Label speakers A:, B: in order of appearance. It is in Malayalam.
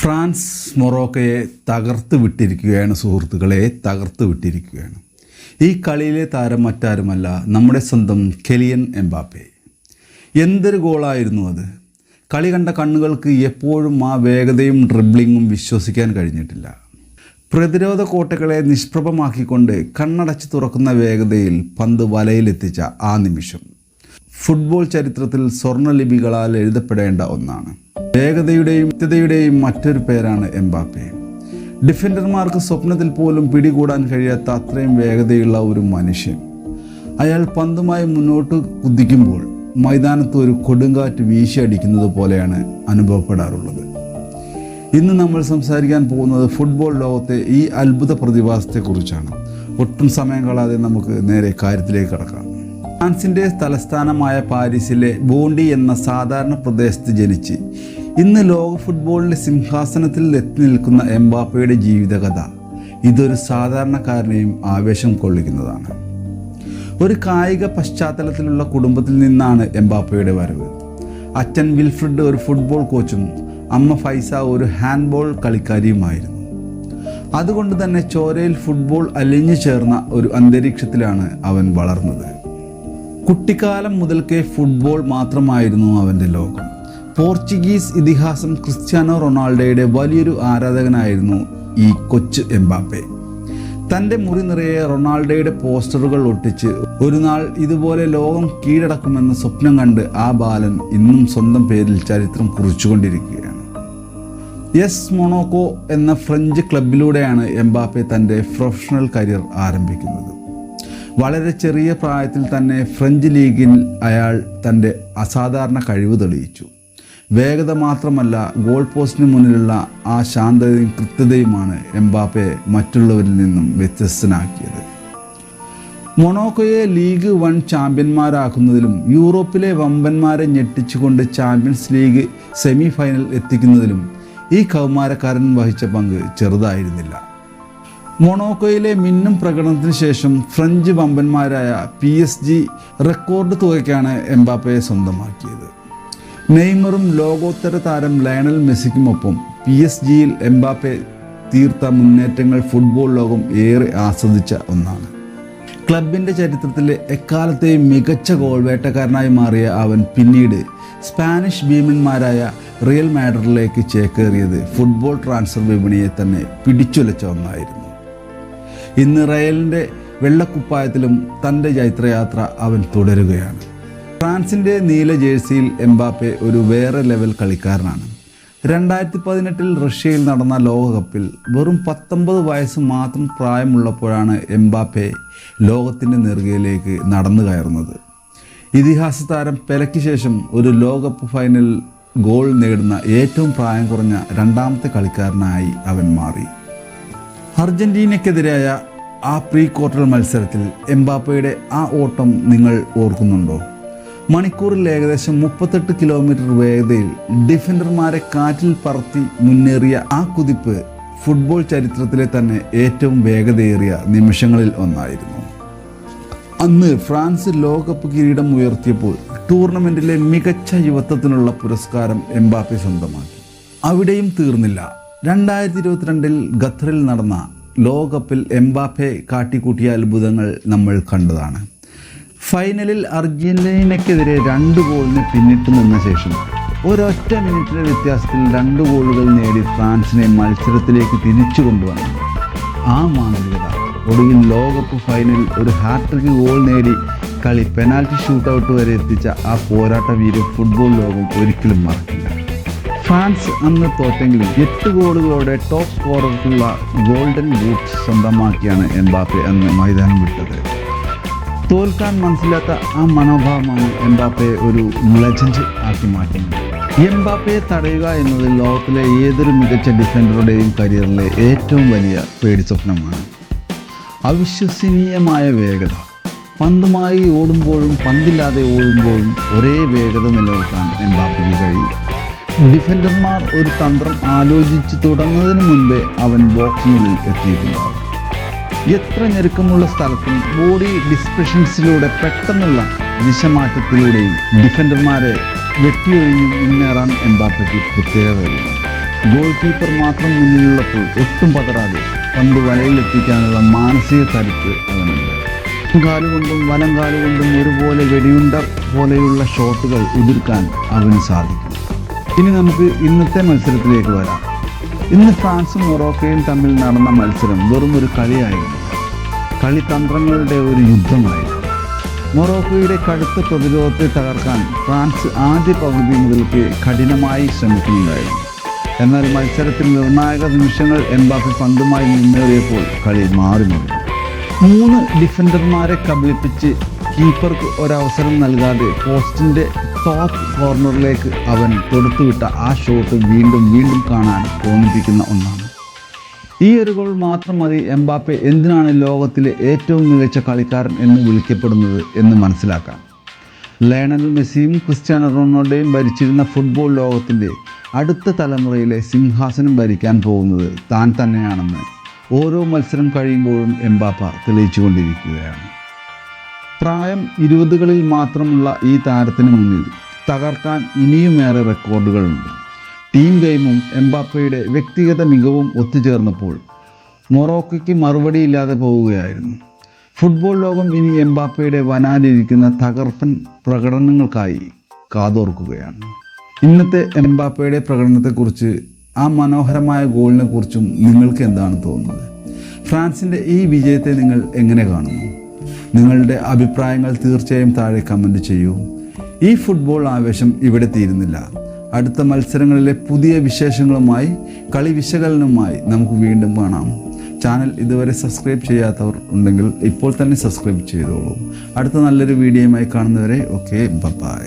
A: ഫ്രാൻസ് മൊറോക്കയെ തകർത്ത് വിട്ടിരിക്കുകയാണ് സുഹൃത്തുക്കളെ, തകർത്ത് വിട്ടിരിക്കുകയാണ്. ഈ കളിയിലെ താരം മറ്റാരുമല്ല, നമ്മുടെ സ്വന്തം കിലിയൻ എംബാപ്പെ. എന്തൊരു ഗോളായിരുന്നു അത്! കളി കണ്ട കണ്ണുകൾക്ക് എപ്പോഴും ആ വേഗതയും ഡ്രിബ്ലിങ്ങും വിശ്വസിക്കാൻ കഴിഞ്ഞിട്ടില്ല. പ്രതിരോധ കോട്ടകളെ നിഷ്പ്രഭമാക്കിക്കൊണ്ട് കണ്ണടച്ച് തുറക്കുന്ന വേഗതയിൽ പന്ത് വലയിലെത്തിച്ച ആ നിമിഷം ഫുട്ബോൾ ചരിത്രത്തിൽ സ്വർണ്ണലിപികളാൽ എഴുതപ്പെടേണ്ട ഒന്നാണ്. വേഗതയുടെയും കൃത്യതയുടെയും മറ്റൊരു പേരാണ് എംബാപ്പെ. ഡിഫൻഡർമാർക്ക് സ്വപ്നത്തിൽ പോലും പിടികൂടാൻ കഴിയാത്ത അത്രയും വേഗതയുള്ള ഒരു മനുഷ്യൻ. അയാൾ പന്തുമായി മുന്നോട്ട് കുതിക്കുമ്പോൾ മൈതാനത്ത് ഒരു കൊടുങ്കാറ്റ് വീശിയടിക്കുന്നത് പോലെയാണ് അനുഭവപ്പെടാറുള്ളത്. ഇന്ന് നമ്മൾ സംസാരിക്കാൻ പോകുന്നത് ഫുട്ബോൾ ലോകത്തെ ഈ അത്ഭുത പ്രതിഭാസത്തെക്കുറിച്ചാണ്. ഒട്ടും സമയം കളയാതെ നമുക്ക് നേരെ കാര്യത്തിലേക്ക് കടക്കാം. ഫ്രാൻസിൻ്റെ തലസ്ഥാനമായ പാരീസിലെ ബോണ്ടി എന്ന സാധാരണ പ്രദേശത്ത് ജനിച്ച് ഇന്ന് ലോക ഫുട്ബോളിൻ്റെ സിംഹാസനത്തിൽ എത്തി നിൽക്കുന്ന എംബാപ്പയുടെ ജീവിതകഥ ഇതൊരു സാധാരണക്കാരനെയും ആവേശം കൊള്ളിക്കുന്നതാണ്. ഒരു കായിക പശ്ചാത്തലത്തിലുള്ള കുടുംബത്തിൽ നിന്നാണ് എംബാപ്പയുടെ വരവ്. അച്ഛൻ വിൽഫ്രിഡ് ഒരു ഫുട്ബോൾ കോച്ചും അമ്മ ഫൈസ ഒരു ഹാൻഡ്ബോൾ കളിക്കാരിയുമായിരുന്നു. അതുകൊണ്ട് തന്നെ ചോരയിൽ ഫുട്ബോൾ അലിഞ്ഞു ചേർന്ന ഒരു അന്തരീക്ഷത്തിലാണ് അവൻ വളർന്നത്. കുട്ടിക്കാലം മുതൽക്കേ ഫുട്ബോൾ മാത്രമായിരുന്നു അവൻ്റെ ലോകം. പോർച്ചുഗീസ് ഇതിഹാസം ക്രിസ്ത്യാനോ റൊണാൾഡോയുടെ വലിയൊരു ആരാധകനായിരുന്നു ഈ കൊച്ചു എംബാപ്പെ. തൻ്റെ മുറി നിറയെ റൊണാൾഡോയുടെ പോസ്റ്ററുകൾ ഒട്ടിച്ച് ഒരു നാൾ ഇതുപോലെ ലോകം കീഴടക്കുമെന്ന് സ്വപ്നം കണ്ട് ആ ബാലൻ ഇന്നും സ്വന്തം പേരിൽ ചരിത്രം കുറിച്ചുകൊണ്ടിരിക്കുകയാണ്. എസ് മൊണോക്കോ എന്ന ഫ്രഞ്ച് ക്ലബിലൂടെയാണ് എംബാപ്പെ തൻ്റെ പ്രൊഫഷണൽ കരിയർ ആരംഭിക്കുന്നത്. വളരെ ചെറിയ പ്രായത്തിൽ തന്നെ ഫ്രഞ്ച് ലീഗിൽ അയാൾ തൻ്റെ അസാധാരണ കഴിവ് തെളിയിച്ചു. വേഗത മാത്രമല്ല, ഗോൾ പോസ്റ്റിന് മുന്നിലുള്ള ആ ശാന്തതയും കൃത്യതയുമാണ് എംബാപ്പെ മറ്റുള്ളവരിൽ നിന്നും വ്യത്യസ്തനാക്കിയത്. മൊണോക്കോയെ ലീഗ് 1 ചാമ്പ്യന്മാരാക്കുന്നതിലും യൂറോപ്പിലെ വമ്പന്മാരെ ഞെട്ടിച്ചുകൊണ്ട് ചാമ്പ്യൻസ് ലീഗ് സെമി ഫൈനൽ എത്തിക്കുന്നതിലും ഈ കൗമാരക്കാരൻ വഹിച്ച പങ്ക് ചെറുതായിരുന്നില്ല. മൊണോക്കോയിലെ മിന്നും പ്രകടനത്തിന് ശേഷം ഫ്രഞ്ച് വമ്പന്മാരായ PSG റെക്കോർഡ് തുകയ്ക്കാണ് എംബാപ്പയെ സ്വന്തമാക്കിയത്. നെയ്മറും ലോകോത്തര താരം ലയണൽ മെസ്സിക്കുമൊപ്പം PSG എംബാപ്പെ തീർത്ത മുന്നേറ്റങ്ങൾ ഫുട്ബോൾ ലോകം ഏറെ ആസ്വദിച്ച ഒന്നാണ്. ക്ലബിൻ്റെ ചരിത്രത്തിലെ എക്കാലത്തെയും മികച്ച ഗോൾ വേട്ടക്കാരനായി മാറിയ അവൻ പിന്നീട് സ്പാനിഷ് ഭീമന്മാരായ റിയൽ മാഡ്രിഡിലേക്ക് ചേക്കേറിയത് ഫുട്ബോൾ ട്രാൻസ്ഫർ വിപണിയെ തന്നെ പിടിച്ചുലച്ച ഒന്നായിരുന്നു. ഇന്ന് റയലിൻ്റെ വെള്ളക്കുപ്പായത്തിലും തൻ്റെ ജൈത്രയാത്ര അവൻ തുടരുകയാണ്. ഫ്രാൻസിൻ്റെ നീല ജേഴ്സിയിൽ എംബാപ്പെ ഒരു വേറെ ലെവൽ കളിക്കാരനാണ്. 2018 റഷ്യയിൽ നടന്ന ലോകകപ്പിൽ വെറും 19 വയസ്സ് മാത്രം പ്രായമുള്ളപ്പോഴാണ് എംബാപ്പെ ലോകത്തിൻ്റെ നെറുകയിലേക്ക് നടന്നു കയറുന്നത്. ഇതിഹാസ താരം പെലെയ്ക്ക് ശേഷം ഒരു ലോകകപ്പ് ഫൈനൽ ഗോൾ നേടുന്ന ഏറ്റവും പ്രായം കുറഞ്ഞ രണ്ടാമത്തെ കളിക്കാരനായി അവൻ മാറി. അർജന്റീനയ്ക്കെതിരായ ആ പ്രീ ക്വാർട്ടർ മത്സരത്തിൽ എംബാപ്പയുടെ ആ ഓട്ടം നിങ്ങൾ ഓർക്കുന്നുണ്ടോ? മണിക്കൂറിൽ ഏകദേശം 38 കിലോമീറ്റർ വേഗതയിൽ ഡിഫൻഡർമാരെ കാറ്റിൽ പറത്തി മുന്നേറിയ ആ കുതിപ്പ് ഫുട്ബോൾ ചരിത്രത്തിലെ തന്നെ ഏറ്റവും വേഗതയേറിയ നിമിഷങ്ങളിൽ ഒന്നായിരുന്നു. അന്ന് ഫ്രാൻസ് ലോകകപ്പ് കിരീടം ഉയർത്തിയപ്പോൾ ടൂർണമെൻറ്റിലെ മികച്ച യുവത്വത്തിനുള്ള പുരസ്കാരം എംബാപ്പെ സ്വന്തമാക്കി. അവിടെയും തീർന്നില്ല. 2022 ഖത്തറിൽ നടന്ന ലോകകപ്പിൽ എംബാപ്പെ കാട്ടിക്കൂട്ടിയ അത്ഭുതങ്ങൾ നമ്മൾ കണ്ടതാണ്. ഫൈനലിൽ അർജന്റീനയ്ക്കെതിരെ 2 ഗോളിന് പിന്നിട്ട് നിന്ന ശേഷം ഒരൊറ്റ മിനിറ്റിലെ വ്യത്യാസത്തിൽ 2 ഗോളുകൾ നേടി ഫ്രാൻസിനെ മത്സരത്തിലേക്ക് തിരിച്ചു കൊണ്ടുവന്നു. ആ മാന്ത്രികത ഒടുവിൽ ലോകകപ്പ് ഫൈനലിൽ ഒരു ഹാട്രിക് ഗോൾ നേടി കളി പെനാൽറ്റി ഷൂട്ടൗട്ട് വരെ എത്തിച്ച ആ പോരാട്ട വീര്യം ഫുട്ബോൾ ലോകം ഒരിക്കലും മറക്കില്ല. ഫ്രാൻസ് അന്ന് തോറ്റെങ്കിലും 8 ഗോളുകളോടെ ടോപ്പ് സ്കോറർക്കുള്ള ഗോൾഡൻ ബൂട്ട് സ്വന്തമാക്കിയാണ് എംബാപ്പെ അന്ന് മൈതാനം വിട്ടത്. തോൽക്കാൻ മനസ്സിലാത്ത ആ മനോഭാവമാണ് എംബാപ്പയെ ഒരു ലെജൻഡ് ആക്കി മാറ്റുന്നത്. എംബാപ്പയെ തടയുക എന്നത് ലോകത്തിലെ ഏതൊരു മികച്ച ഡിഫൻഡറുടെയും കരിയറിലെ ഏറ്റവും വലിയ പേടി സ്വപ്നമാണ്. അവിശ്വസനീയമായ വേഗത. പന്തുമായി ഓടുമ്പോഴും പന്തില്ലാതെ ഓടുമ്പോഴും ഒരേ വേഗത നിലനിർത്താൻ എംബാപ്പയ്ക്ക് കഴിയും. ഡിഫൻഡർമാർ ഒരു തന്ത്രം ആലോചിച്ച് തുടങ്ങുന്നതിന് മുൻപേ അവൻ ബോക്സിനുള്ളിൽ എത്തിയിട്ടുണ്ടാകും. എത്ര ഞെരുക്കമുള്ള സ്ഥലത്തും ബോഡി ഡിസ്പ്രഷൻസിലൂടെ പെട്ടെന്നുള്ള ദിശമാറ്റത്തിലൂടെയും ഡിഫൻഡർമാരെ വെട്ടിയൊഴിഞ്ഞ് മുന്നേറാൻ എംബാപ്പയ്ക്ക് പ്രത്യേക കഴിയുന്നു. ഗോൾ കീപ്പർ മാത്രം മുന്നിലുള്ളപ്പോൾ ഒട്ടും പതറാതെ പന്ത് വലയിലെത്തിക്കാനുള്ള മാനസിക കരുത്ത് അവനുണ്ട്. കാലുകൊണ്ടും വലം കാലുകൊണ്ടും ഒരുപോലെ വെടിയുണ്ട പോലെയുള്ള ഷോട്ടുകൾ ഉതിർക്കാൻ അവന് സാധിക്കും. ഇനി നമുക്ക് ഇന്നത്തെ മത്സരത്തിലേക്ക് വരാം. ഇന്ന് ഫ്രാൻസും മൊറോക്കോയും തമ്മിൽ നടന്ന മത്സരം വെറും ഒരു കളിയായിരുന്നു. കളിതന്ത്രങ്ങളുടെ ഒരു യുദ്ധമായിരുന്നു. മൊറോക്കോയുടെ കടുത്ത പ്രതിരോധത്തെ തകർക്കാൻ ഫ്രാൻസ് ആദ്യ പകുതി മുതൽക്ക് കഠിനമായി ശ്രമിക്കുന്നുണ്ടായിരുന്നു. എന്നാൽ മത്സരത്തിൽ നിർണായക നിമിഷങ്ങൾ എംബാപ്പെ പന്തുമായി മുന്നേറിയപ്പോൾ കളി മാറി മറിഞ്ഞു. 3 ഡിഫൻഡർമാരെ കബളിപ്പിച്ച് കീപ്പർക്ക് ഒരവസരം നൽകാതെ പോസ്റ്റിൻ്റെ ടോപ്പ് കോർണറിലേക്ക് അവൻ തൊടുത്തുവിട്ട ആ ഷോട്ട് വീണ്ടും വീണ്ടും കാണാൻ തോന്നിപ്പിക്കുന്ന ഒന്നാണ്. ഈ ഒരു ഗോൾ മാത്രം മതി എംബാപ്പെ എന്തിനാണ് ലോകത്തിലെ ഏറ്റവും മികച്ച കളിക്കാരൻ എന്ന് വിളിക്കപ്പെടുന്നത് എന്ന് മനസ്സിലാക്കാൻ. ലയണൽ മെസ്സിയും ക്രിസ്ത്യാനോ റൊണാൾഡോയും ഭരിച്ചിരുന്ന ഫുട്ബോൾ ലോകത്തിൻ്റെ അടുത്ത തലമുറയിലെ സിംഹാസനം ഭരിക്കാൻ പോകുന്നത് താൻ തന്നെയാണെന്ന് ഓരോ മത്സരം കഴിയുമ്പോഴും എംബാപ്പ തെളിയിച്ചുകൊണ്ടിരിക്കുകയാണ്. പ്രായം 20കളിൽ മാത്രമുള്ള ഈ താരത്തിന് മുന്നിൽ തകർക്കാൻ ഇനിയുമേറെ റെക്കോർഡുകളുണ്ട്. ടീം ഗെയിമും എംബാപ്പയുടെ വ്യക്തിഗത മികവും ഒത്തുചേർന്നപ്പോൾ മൊറോക്കോയ്ക്ക് മറുപടിയില്ലാതെ പോവുകയായിരുന്നു. ഫുട്ബോൾ ലോകം ഇനി എംബാപ്പയുടെ വനാലിരിക്കുന്ന തകർപ്പൻ പ്രകടനങ്ങൾക്കായി കാതോർക്കുകയാണ്. ഇന്നത്തെ എംബാപ്പയുടെ പ്രകടനത്തെക്കുറിച്ച്, ആ മനോഹരമായ ഗോളിനെ കുറിച്ചും നിങ്ങൾക്ക് എന്താണ് തോന്നുന്നത്? ഫ്രാൻസിൻ്റെ ഈ വിജയത്തെ നിങ്ങൾ എങ്ങനെ കാണുന്നു? നിങ്ങളുടെ അഭിപ്രായങ്ങൾ തീർച്ചയായും താഴെ കമൻറ്റ് ചെയ്യൂ. ഈ ഫുട്ബോൾ ആവേശം ഇവിടെ തീരുന്നില്ല. അടുത്ത മത്സരങ്ങളിലെ പുതിയ വിശേഷങ്ങളുമായി, കളി വിശകലനവുമായി നമുക്ക് വീണ്ടും കാണാം. ചാനൽ ഇതുവരെ സബ്സ്ക്രൈബ് ചെയ്യാത്തവർ ഉണ്ടെങ്കിൽ ഇപ്പോൾ തന്നെ സബ്സ്ക്രൈബ് ചെയ്തോളൂ. അടുത്ത നല്ലൊരു വീഡിയോയുമായി കാണുന്നവരെ ഓക്കെ, ബൈ.